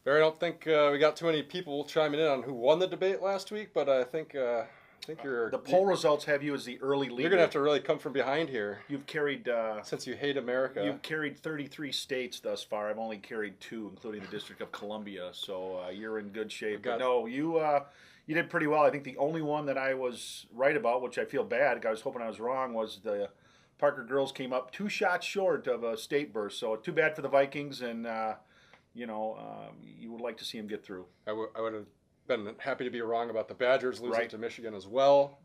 Barry, I don't think we got too many people chiming in on who won the debate last week, but I think The poll results have you as the early you're gonna have leader. to really come from behind here You've carried since you hate America. you've carried 33 states thus far. I've only carried two, including the District of Columbia. So you're in good We've shape. But got no, you did pretty well. I think the only one that I was right about, which I feel bad, I was hoping I was wrong, was the Parker girls came up 2 shots short of a state berth. So too bad for the Vikings, and you would like to see them get through. I would have been happy to be wrong about the Badgers losing Right. to Michigan as well,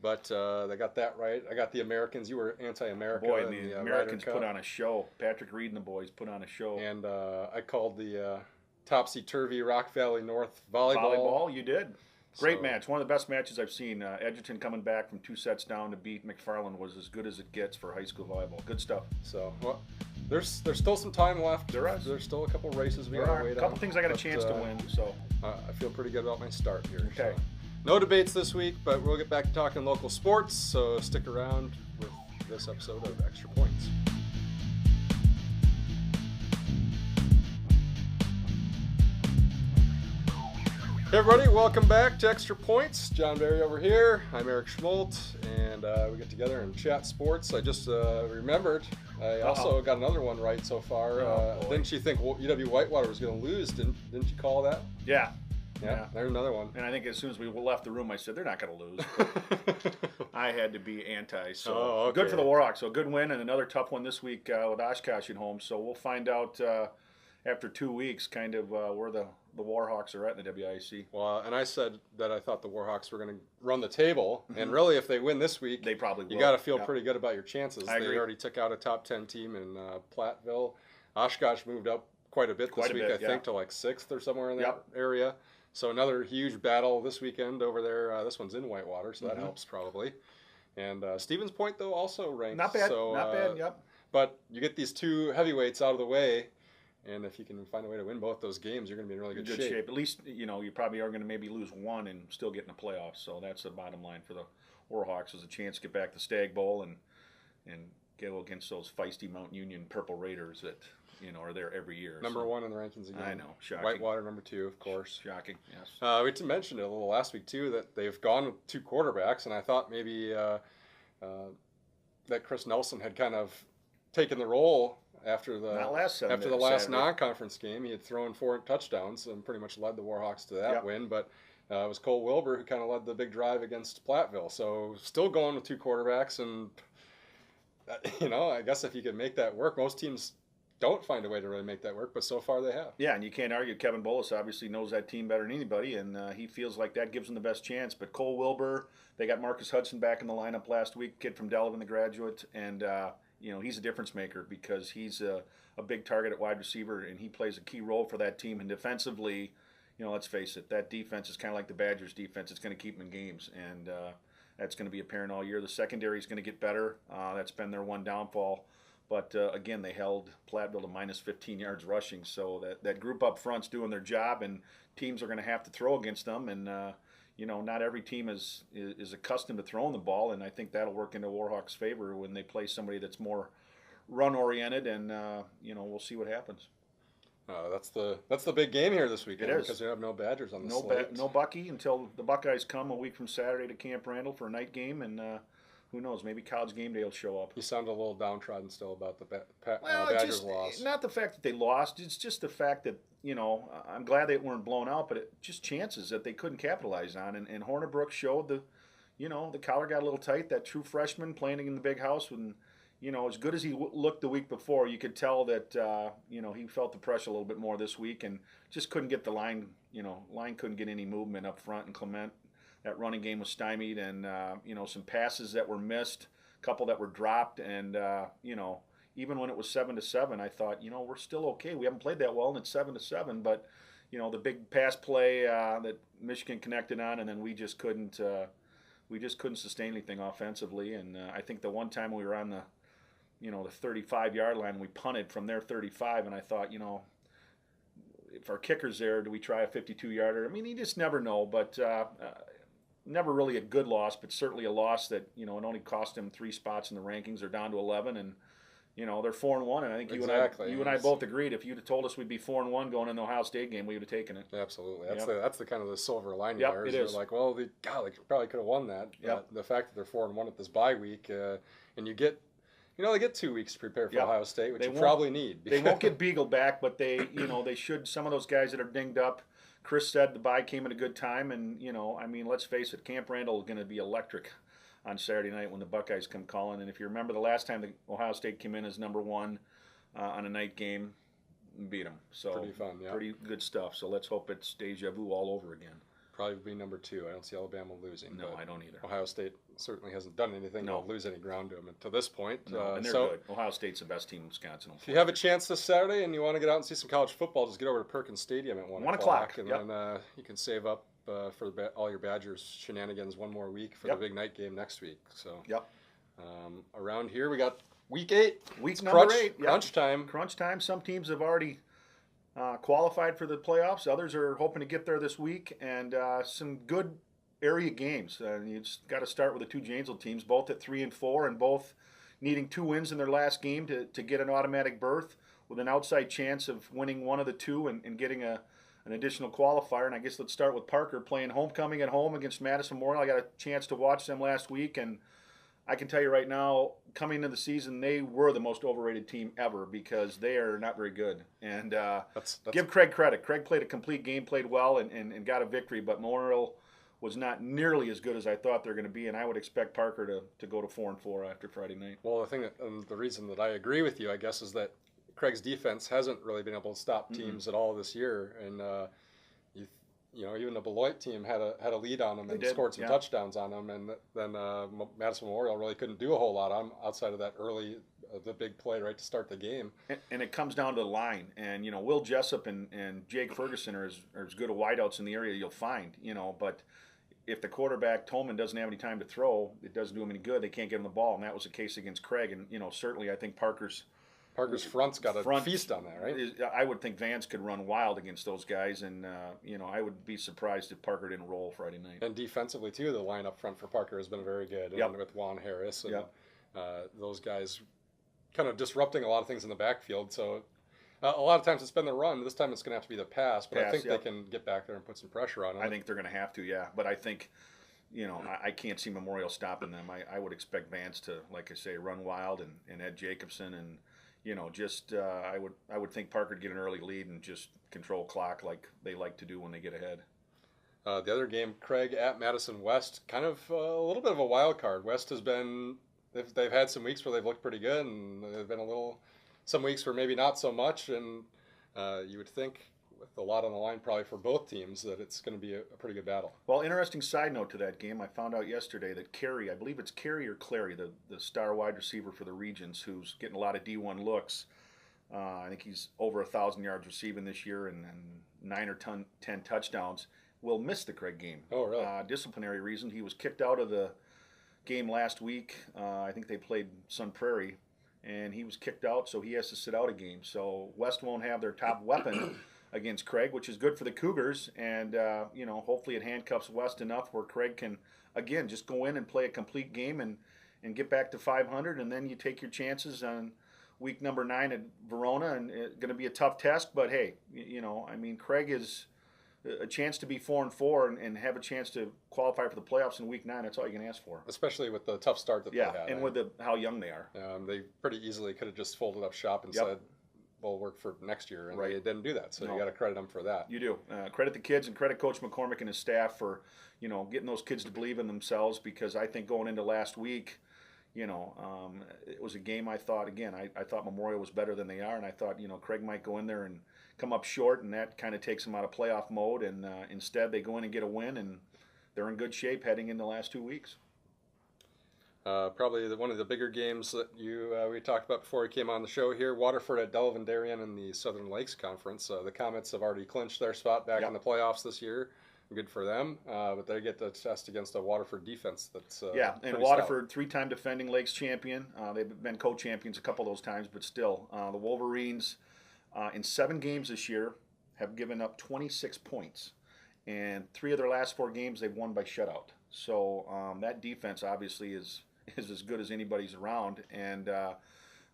but they got that right. I got the Americans. You were anti-America Boy, and in the the Ryder Americans put Cup, on a show. Patrick Reed and the boys put on a show. and I called the topsy-turvy Rock Valley North volleyball. Volleyball, you did. Great So match. One of the best matches I've seen. Edgerton coming back from 2 sets down to beat McFarland was as good as it gets for high school volleyball. Good stuff. well, there's still some time left. There is. There's still a couple races we There gotta are a wait couple on. things I got a but, chance to win. So I feel pretty good about my start here. Okay. So. No debates this week, but we'll get back to talking local sports. So stick around with this episode of Extra Points. Hey everybody, welcome back to Extra Points. John Barry over here. I'm Eric Schmolt, and we get together and chat sports. I just remembered I also got another one right so far. Boy. Didn't you think UW-Whitewater was going to lose? Didn't you call that? yeah. Yeah, there's another one. And I think as soon as we left the room, I said they're not going to lose. I had to be anti. So okay. good for the Warhawks. So a good win and another tough one this week with Oshkosh at home. So we'll find out after 2 weeks kind of where the Warhawks are at in the WIC. Well, and I said that I thought the Warhawks were going to run the table, and really, if they win this week, They probably will. you got to feel Yeah. pretty good about your chances. I They agree. already took out a top 10 team in Platteville. Oshkosh moved up quite a bit Quite this a week, bit, I think, to like 6th or somewhere in that Yep. area. So another huge battle this weekend over there. This one's in Whitewater, so that Mhm. helps probably. And Stevens Point, though, also ranked. Not bad. So, Not bad. Yep. But you get these two heavyweights out of the way, and if you can find a way to win both those games, you're going to be in really good, shape. At least you probably are going to maybe lose one and still get in the playoffs. So that's the bottom line for the Warhawks is a chance to get back to Stag Bowl and go against those feisty Mount Union Purple Raiders that are there every year. Number So, one in the rankings again. I know, shocking. Whitewater number 2, of course. Shocking. Yes. We mentioned it a little last week too that they've gone with 2 quarterbacks, and I thought maybe that Chris Nelson had kind of taken the role after the Not last last Saturday. non-conference game. He had thrown 4 touchdowns and pretty much led the Warhawks to that Yep. win, but. It was Cole Wilbur who kind of led the big drive against Platteville. So still going with 2 quarterbacks, and I guess if you could make that work, most teams don't find a way to really make that work, but so far they have. Yeah, and you can't argue. Kevin Bolus obviously knows that team better than anybody, and he feels like that gives him the best chance. But Cole Wilbur, they got Marcus Hudson back in the lineup last week, kid from Delavan, the graduate, and he's a difference maker because he's a big target at wide receiver, and he plays a key role for that team. And defensively, let's face it, that defense is kind of like the Badgers' defense. It's going to keep them in games, and that's going to be apparent all year. The secondary is going to get better. That's been their one downfall. But again, they held Platteville to minus 15 yards rushing. So that group up front's doing their job, and teams are going to have to throw against them. And not every team is accustomed to throwing the ball, and I think that'll work into Warhawks' favor when they play somebody that's more run oriented. And we'll see what happens. That's the big game here this weekend. It is. Because we have no Badgers on the slate. No Bucky until the Buckeyes come a week from Saturday to Camp Randall for a night game, and who knows? Maybe College Game Day will show up. You sound a little downtrodden still about the Well, Badgers loss. Not the fact that they lost. It's just the fact that I'm glad they weren't blown out, but just chances that they couldn't capitalize on. And Hornibrook showed the collar got a little tight. That true freshman playing in the big house when. As good as he looked the week before, you could tell that he felt the pressure a little bit more this week, and just couldn't get the line. Line couldn't get any movement up front. And Clement, that running game was stymied, and some passes that were missed, a couple that were dropped, and even when it was 7-7, I thought we're still okay. We haven't played that well, and it's 7-7, but the big pass play that Michigan connected on, and then we just couldn't sustain anything offensively. And I think the one time we were on the 35-yard line, we punted from their 35, and I thought, if our kicker's there, do we try a 52-yarder? I mean, you just never know, but never really a good loss, but certainly a loss that, it only cost them 3 spots in the rankings. They're down to 11, and, They're 4-1, and I think Exactly. you and I both agreed if you'd have told us we'd be 4-1 going in the Ohio State game, we would have taken it. Absolutely. That's the kind of the silver lining Yep, there. it They're is. like, well, they probably could have won that. Yep. But the fact that they're 4-1 at this bye week, and you get, they get 2 weeks to prepare for Yep. Ohio State, which They you won't- probably need. They won't get Beagle back, but they should. Some of those guys that are dinged up. Chris said the bye came at a good time, and let's face it, Camp Randall is going to be electric on Saturday night when the Buckeyes come calling. And if you remember the last time the Ohio State came in as number 1 on a night game, beat them. So Pretty fun, yeah. Pretty good stuff. So let's hope it's deja vu all over again. Probably be number 2. I don't see Alabama losing. No, I don't either. Ohio State certainly hasn't done anything to lose any ground to them to this point. No, and they're good. Ohio State's the best team in Wisconsin. If you have a chance this Saturday and you want to get out and see some college football, just get over to Perkins Stadium at 1 o'clock. And then you can save up for all your Badgers shenanigans one more week for the big night game next week. So around here we got week 8. Week number 8. Crunch time. Crunch time. Some teams have already qualified for the playoffs. Others are hoping to get there this week, and some good area games. You just got to start with the 2 Janesville teams, both at 3 and 4, and both needing 2 wins in their last game to get an automatic berth, with an outside chance of winning one of the 2 and getting an additional qualifier. And I guess let's start with Parker playing homecoming at home against Madison Memorial. I got a chance to watch them last week, and I can tell you right now, coming into the season, they were the most overrated team ever because they are not very good. And give Craig credit. Craig played a complete game, played well, and got a victory. But Memorial was not nearly as good as I thought they're going to be, and I would expect Parker to go to 4-4 after Friday night. Well, the reason that I agree with you, I guess, is that Craig's defense hasn't really been able to stop teams at all this year, and even the Beloit team had a lead on them and scored some touchdowns on them, and then Madison Memorial really couldn't do a whole lot on outside of that early the big play right to start the game. And it comes down to the line, and Will Jessup and Jake Ferguson are as good a wideouts in the area you'll find, but if the quarterback Tolman doesn't have any time to throw, it doesn't do him any good. They can't get him the ball, and that was the case against Craig. And certainly I think Parker's front's got a feast on that, right? I would think Vance could run wild against those guys, and I would be surprised if Parker didn't roll Friday night. And defensively too, the line up front for Parker has been very good, and with Juan Harris and those guys kind of disrupting a lot of things in the backfield. So a lot of times it's been the run. This time it's going to have to be the pass, but I think they can get back there and put some pressure on them. I think they're going to have to, But I think, I can't see Memorial stopping them. I would expect Vance to, like I say, run wild, and Ed Jacobson, and I would think Parker would get an early lead and just control clock like they like to do when they get ahead. The other game, Craig at Madison West, kind of a little bit of a wild card. West has been they've had some weeks where they've looked pretty good, and they've been some weeks where maybe not so much. And you would think, with a lot on the line probably for both teams, that it's going to be a pretty good battle. Well, interesting side note to that game, I found out yesterday that Carey, I believe it's Carey or Clary, the star wide receiver for the Regents, who's getting a lot of D1 looks. I think he's over 1,000 yards receiving this year and 9 or 10 touchdowns. Will miss the Craig game. Oh, really? Disciplinary reason. He was kicked out of the game last week. I think they played Sun Prairie, and he was kicked out, so he has to sit out a game. So West won't have their top weapon against Craig, which is good for the Cougars, and hopefully it handcuffs West enough where Craig can again just go in and play a complete game and get back to 500, and then you take your chances on week number 9 at Verona, and it's going to be a tough test, but hey, Craig is a chance to be 4-4 and have a chance to qualify for the playoffs in week 9. That's all you can ask for. Especially with the tough start that they had. And with how young they are. They pretty easily could have just folded up shop and said, we'll work for next year, and they didn't do that. So you got to credit them for that. You do. Credit the kids and credit Coach McCormick and his staff for, getting those kids to believe in themselves, because I think going into last week, it was a game I thought Memorial was better than they are, and I thought, Craig might go in there and come up short, and that kind of takes them out of playoff mode, and instead they go in and get a win, and they're in good shape heading into the last 2 weeks. Probably one of the bigger games that we talked about before we came on the show here, Waterford at Delavan Darien in the Southern Lakes Conference. The Comets have already clinched their spot back in the playoffs this year. Good for them, but they get to test against a Waterford defense that's and Waterford, 3-time defending Lakes champion. They've been co-champions a couple of those times, but still, the Wolverines in 7 games this year have given up 26 points, and 3 of their last 4 games they've won by shutout. So that defense obviously is as good as anybody's around, and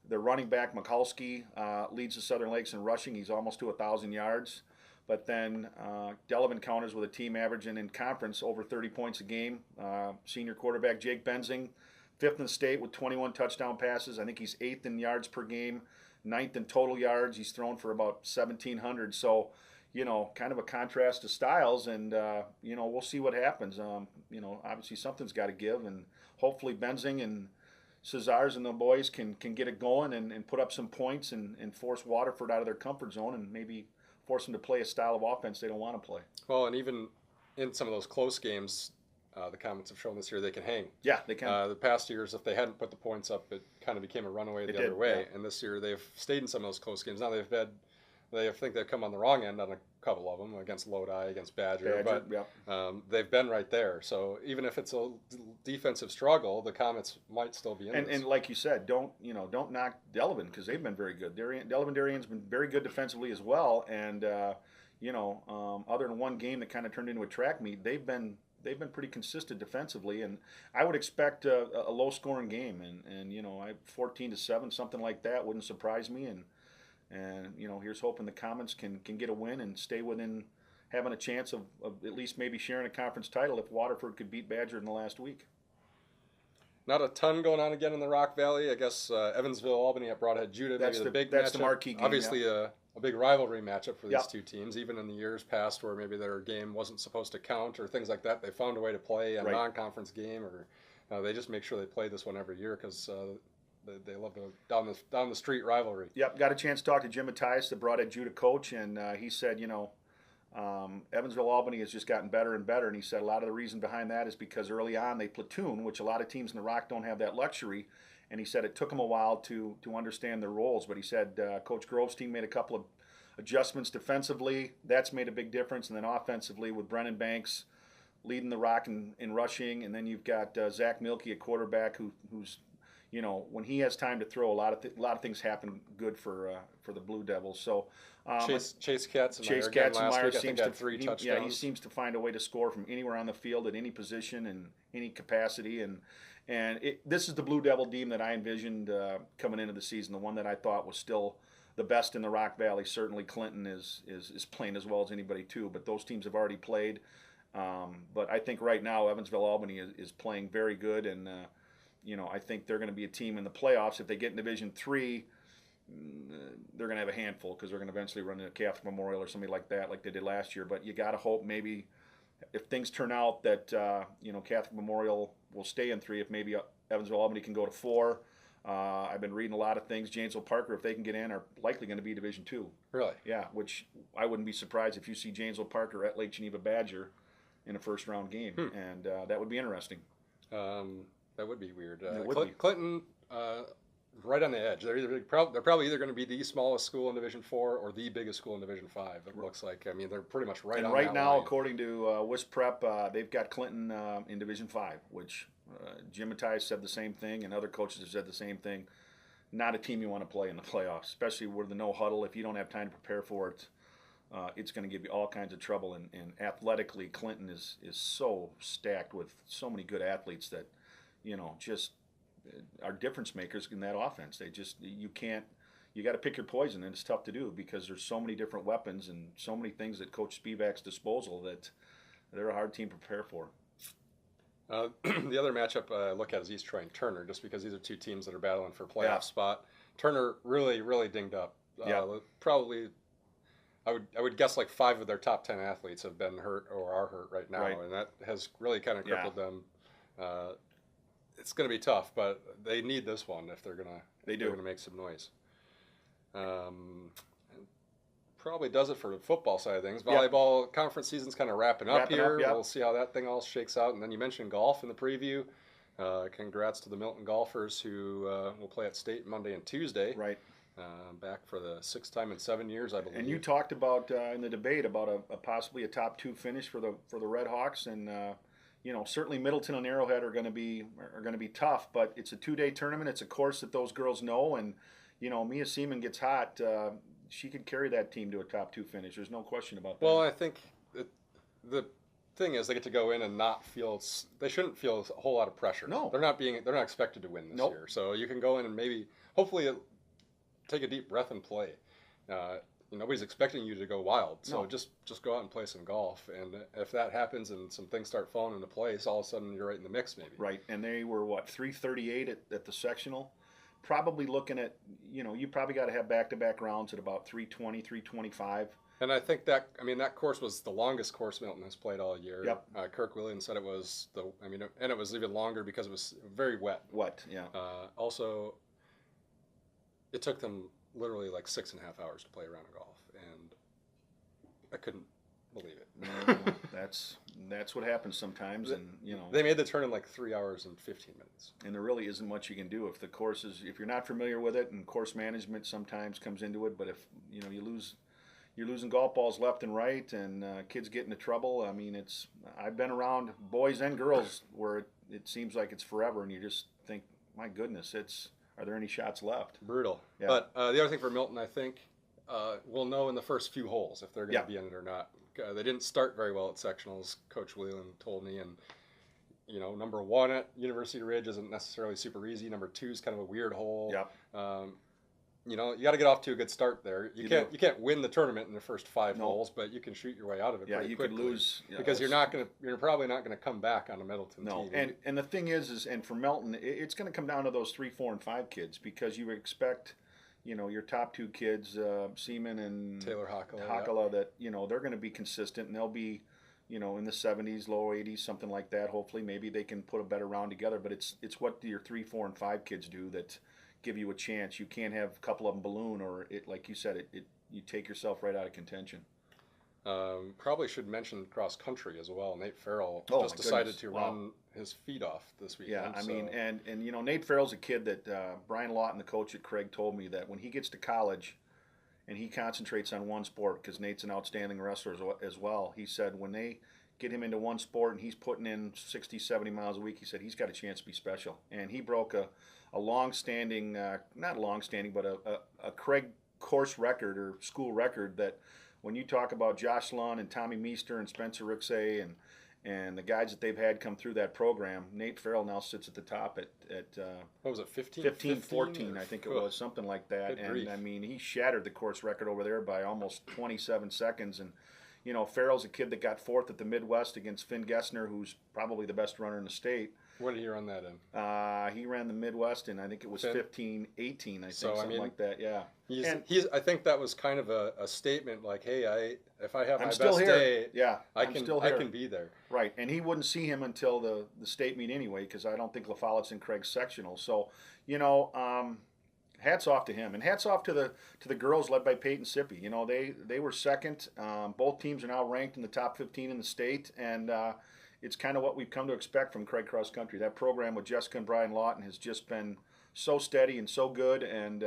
Their running back, Mikulski, leads the Southern Lakes in rushing. He's almost to 1,000 yards. But then Delavan counters with a team averaging in conference over 30 points a game. Senior quarterback Jake Benzing, 5th in the state with 21 touchdown passes. I think he's 8th in yards per game, 9th in total yards. He's thrown for about 1,700. So, kind of a contrast to styles, and we'll see what happens. Obviously something's got to give, and hopefully Benzing and Cesars and the boys can get it going and put up some points and force Waterford out of their comfort zone and maybe force them to play a style of offense they don't want to play. Well, and even in some of those close games, the Comets have shown this year they can hang. Yeah, they can. The past years, if they hadn't put the points up, it kind of became a runaway the other way. Yeah. And this year, they've stayed in some of those close games. Now I think they've come on the wrong end on a couple of them, against Lodi, against Badger, but yeah. They've been right there. So even if it's a defensive struggle, the Comets might still be in this. And like you said, don't knock Delavan, because they've been very good. Delavan Darien's been very good defensively as well, and other than one game that kind of turned into a track meet, they've been pretty consistent defensively, and I would expect a low-scoring game, and 14-7, something like that wouldn't surprise me, and here's hoping the Comets can get a win and stay within having a chance of at least maybe sharing a conference title if Waterford could beat Badger in the last week. Not a ton going on again in the Rock Valley. I guess Evansville, Albany at Broadhead Judah, maybe the big matchup. That's the marquee game. Obviously a big rivalry matchup for these two teams. Even in the years past where maybe their game wasn't supposed to count or things like that, they found a way to play a non-conference game, or they just make sure they play this one every year because they love the down the street rivalry. Yep, got a chance to talk to Jim Mattias, the Broadhead Judah coach, and he said, Evansville Albany has just gotten better and better, and he said a lot of the reason behind that is because early on they platoon, which a lot of teams in the Rock don't have that luxury, and he said it took them a while to understand their roles, but he said Coach Grove's team made a couple of adjustments defensively. That's made a big difference, and then offensively with Brennan Banks leading the Rock in rushing, and then you've got Zach Milkey, a quarterback who's when he has time to throw, a lot of things happen good for the Blue Devils. So Chase Katzenmeyer seems to 3 touchdowns. Yeah, he seems to find a way to score from anywhere on the field at any position and any capacity. And this is the Blue Devil team that I envisioned coming into the season, the one that I thought was still the best in the Rock Valley. Certainly Clinton is playing as well as anybody too, but those teams have already played. But I think right now Evansville Albany is playing very good, and I think they're going to be a team in the playoffs. If they get in Division III, they're going to have a handful because they're going to eventually run into Catholic Memorial or somebody like that, like they did last year. But you got to hope maybe if things turn out that Catholic Memorial will stay in 3, if maybe Evansville Albany can go to 4. I've been reading a lot of things. Janesville Parker, if they can get in, are likely going to be Division II. Really? Yeah, which I wouldn't be surprised if you see Janesville Parker at Lake Geneva Badger in a first-round game, and that would be interesting. That would be weird. Clinton, right on the edge. They're probably either going to be the smallest school in Division IV or the biggest school in Division V. It looks like. I mean, they're pretty much right on that line. And right now, according to Wisp Prep, they've got Clinton in Division V, which Jim Mattias said the same thing, and other coaches have said the same thing. Not a team you want to play in the playoffs, especially with the no huddle. If you don't have time to prepare for it, it's going to give you all kinds of trouble. And athletically, Clinton is so stacked with so many good athletes that just are difference makers in that offense. You got to pick your poison, and it's tough to do because there's so many different weapons and so many things at Coach Spivak's disposal that they're a hard team to prepare for. The other matchup I look at is East Troy and Turner, just because these are two teams that are battling for a playoff spot. Turner really, really dinged up. Probably, I would guess like 5 of their top 10 athletes have been hurt or are hurt right now, and that has really kind of crippled them. It's going to be tough, but they need this one if they're going to make some noise. Probably does it for the football side of things. Volleyball conference season's kind of wrapping up here. We'll see how that thing all shakes out. And then you mentioned golf in the preview. Congrats to the Milton Golfers who will play at State Monday and Tuesday. Right. Back for the 6th time in 7 years, I believe. And you talked about in the debate about possibly a top 2 finish for the Red Hawks, and certainly Middleton and Arrowhead are going to be tough, but it's a 2-day tournament. It's a course that those girls know, and Mia Seaman gets hot. She could carry that team to a top 2 finish. There's no question about that. Well, I think the thing is they get to go in and not feel. They shouldn't feel a whole lot of pressure. No, they're not expected to win this year. So you can go in and maybe, hopefully, take a deep breath and play. Nobody's expecting you to go wild, so No. just go out and play some golf. And if that happens and some things start falling into place, all of a sudden you're right in the mix, maybe. Right, and they were what 338 at the sectional. Probably looking at, you probably got to have back-to-back rounds at about 320, 325. And I think that course was the longest course Milton has played all year. Yep. Kirk Williams said it was and it was even longer because it was very wet. Wet, yeah. Also, it took them literally like 6.5 hours to play a round of golf, and I couldn't believe it. No, that's what happens sometimes, and they made the turn in like 3 hours and 15 minutes. And there really isn't much you can do if the course if you're not familiar with it, and course management sometimes comes into it. But if you're losing golf balls left and right, and kids get into trouble. I mean, I've been around boys and girls where it seems like it's forever, and you just think, my goodness, are there any shots left? Brutal. Yeah. But the other thing for Milton, I think, we'll know in the first few holes if they're going to be in it or not. They didn't start very well at sectionals, Coach Whelan told me, and number 1 at University Ridge isn't necessarily super easy. Number 2 is kind of a weird hole. Yeah. You got to get off to a good start there. You can't win the tournament in the first 5 holes, but you can shoot your way out of it. Yeah, pretty you quickly could lose because you're probably not going to come back on a Middleton team. And the thing is and for Melton, it's going to come down to those 3, 4, and 5 kids, because you expect, your top 2 kids, Seaman and Taylor Hakala, that they're going to be consistent, and they'll be in the 70s, low 80s, something like that. Hopefully, maybe they can put a better round together. But it's what your 3, 4, and 5 kids do that give you a chance. You can't have a couple of them balloon, or like you said, you take yourself right out of contention. Probably should mention cross country as well. Nate Farrell just decided to run his feet off this weekend. Yeah, I mean, and Nate Farrell's a kid that Brian Lawton, the coach at Craig, told me that when he gets to college and he concentrates on one sport, because Nate's an outstanding wrestler as well, he said when they get him into one sport and he's putting in 60, 70 miles a week, he said he's got a chance to be special. And he broke a long-standing, not long-standing, but a Craig course record or school record that when you talk about Josh Lund and Tommy Meester and Spencer Rixey and the guys that they've had come through that program, Nate Farrell now sits at the top at what was it, 15, 14, I think it was, something like that. And grief. I mean, he shattered the course record over there by almost 27 seconds. And Farrell's a kid that got 4th at the Midwest against Finn Gessner, who's probably the best runner in the state. What did he run that in? He ran the Midwest, and I think it was 15, 18, I think, something like that. Yeah. I think that was kind of a statement like, hey, if I have my best here. day, yeah, I can be there. Right, and he wouldn't see him until the state meet anyway, because I don't think La Follette's in Craig's sectional. So, hats off to him, and hats off to the girls led by Peyton Sippy. They were second. Both teams are now ranked in the top 15 in the state, and it's kind of what we've come to expect from Craig Cross Country. That program with Jessica and Brian Lawton has just been so steady and so good, and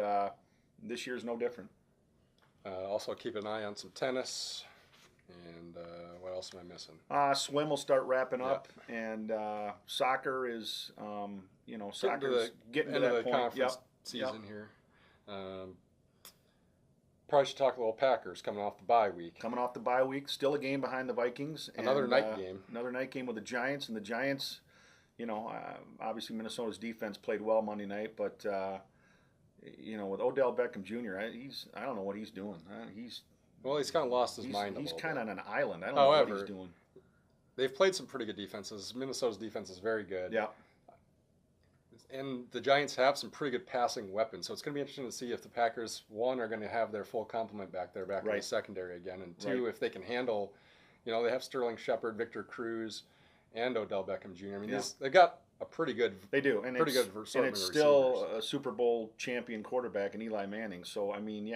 this year's no different. Also keep an eye on some tennis, and what else am I missing? Swim will start wrapping up, and soccer is, soccer's getting to that the point. Conference season here. Probably should talk a little Packers coming off the bye week. Coming off the bye week, still a game behind the Vikings. Another night game. Another night game with the Giants. And the Giants, obviously Minnesota's defense played well Monday night, but, with Odell Beckham Jr., I don't know what he's doing. He's kind of lost his mind a little He's kind of on an island. I don't know what he's doing. They've played some pretty good defenses. Minnesota's defense is very good. Yeah. And the Giants have some pretty good passing weapons, so it's going to be interesting to see if the Packers, one, are going to have their full complement back in the secondary again, and two, if they can handle, they have Sterling Shepard, Victor Cruz, and Odell Beckham Jr. I mean, they've got a pretty good. They do, and pretty good and it's still a Super Bowl champion quarterback in Eli Manning. So I mean,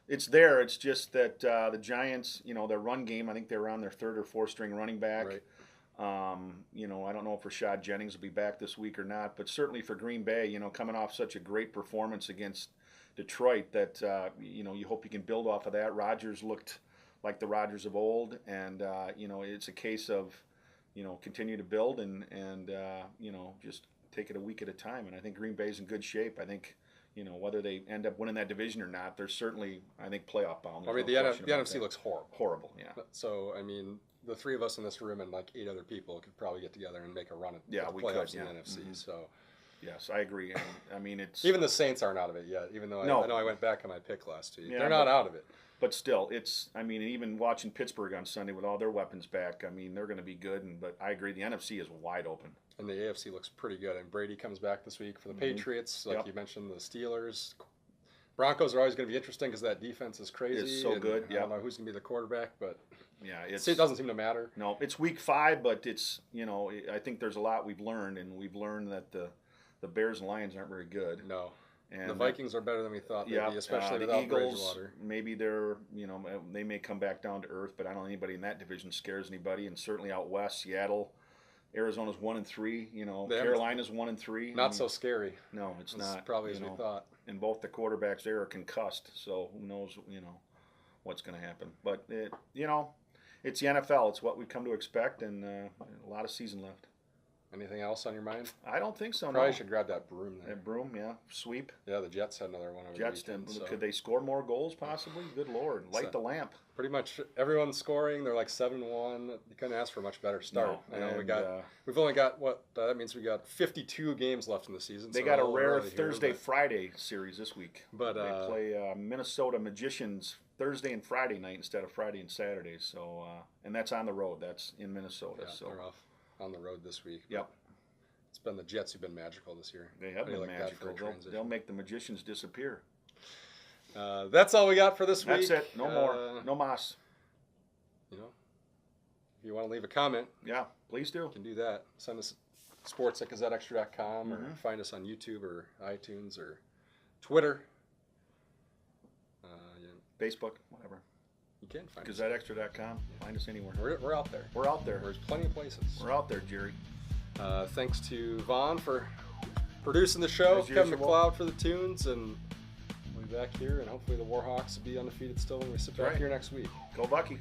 it's there. It's just that the Giants, their run game, I think they were on their 3rd or 4th string running back. Right. I don't know if Rashad Jennings will be back this week or not, but certainly for Green Bay, coming off such a great performance against Detroit, that you hope you can build off of that. Rodgers looked like the Rodgers of old, and it's a case of continue to build and just take it a week at a time. And I think Green Bay's in good shape. I think whether they end up winning that division or not, they're certainly, I think, playoff bound. I mean, the NFC looks horrible. Horrible, yeah. So I mean, the 3 of us in this room and like 8 other people could probably get together and make a run at the we playoffs could, in the NFC. Mm-hmm. So, Yes, I agree. And, I mean, it's Even the Saints aren't out of it yet, even though No. I know I went back on my pick last week. Yeah, They're not out of it. But still, it's. I mean, even watching Pittsburgh on Sunday with all their weapons back, I mean, they're going to be good. But I agree, the NFC is wide open. And the AFC looks pretty good. And Brady comes back this week for the Patriots. Like Yep. you mentioned, the Steelers. Broncos are always going to be interesting because that defense is crazy. It's so good. I don't know who's going to be the quarterback, but Yeah, it doesn't seem to matter. No, it's week 5, but it's I think there's a lot we've learned, and we've learned that the Bears and Lions aren't very good. No. And the Vikings are better than we thought they'd be, especially the without Eagles. Bridgewater. Maybe they're they may come back down to earth, but I don't think anybody in that division scares anybody. And certainly out west, Seattle, Arizona's 1-3. Carolina's 1-3. Not so scary. No, it's As not. probably as we thought. And both the quarterbacks there are concussed, so who knows what's going to happen. But it's the NFL. It's what we've come to expect, and a lot of season left. Anything else on your mind? I don't think so. Probably no. should grab that broom there. That broom, yeah. Sweep. Yeah, the Jets had another one over Jets the weekend. So could they score more goals possibly? Good Lord. Light the lamp. pretty much everyone's scoring. They're like 7-1. You couldn't ask for a much better start. No, I know and, we've only got that means we got 52 games left in the season. They so got a little rare early here, Thursday-Friday series this week. But they play Minnesota Magicians Thursday and Friday night instead of Friday and Saturday. So and that's on the road. That's in Minnesota. Yeah, so they're off on the road this week. Yep. It's been the Jets who've been magical this year. They have been like magical. They'll make the Magicians disappear. That's all we got for this week. That's it. No more. No mas. You know, if you want to leave a comment, yeah, please do. You can do that. Send us sports@gazetteextra.com or find us on YouTube or iTunes or Twitter. Facebook, whatever. You can find us. GazetteExtra.com. Find us anywhere. We're out there. We're out there. There's plenty of places. We're out there, Jerry. Thanks to Vaughn for producing the show, Kevin McLeod for the tunes, and we'll be back here, and hopefully the Warhawks will be undefeated still when we sit back here next week. Go Bucky.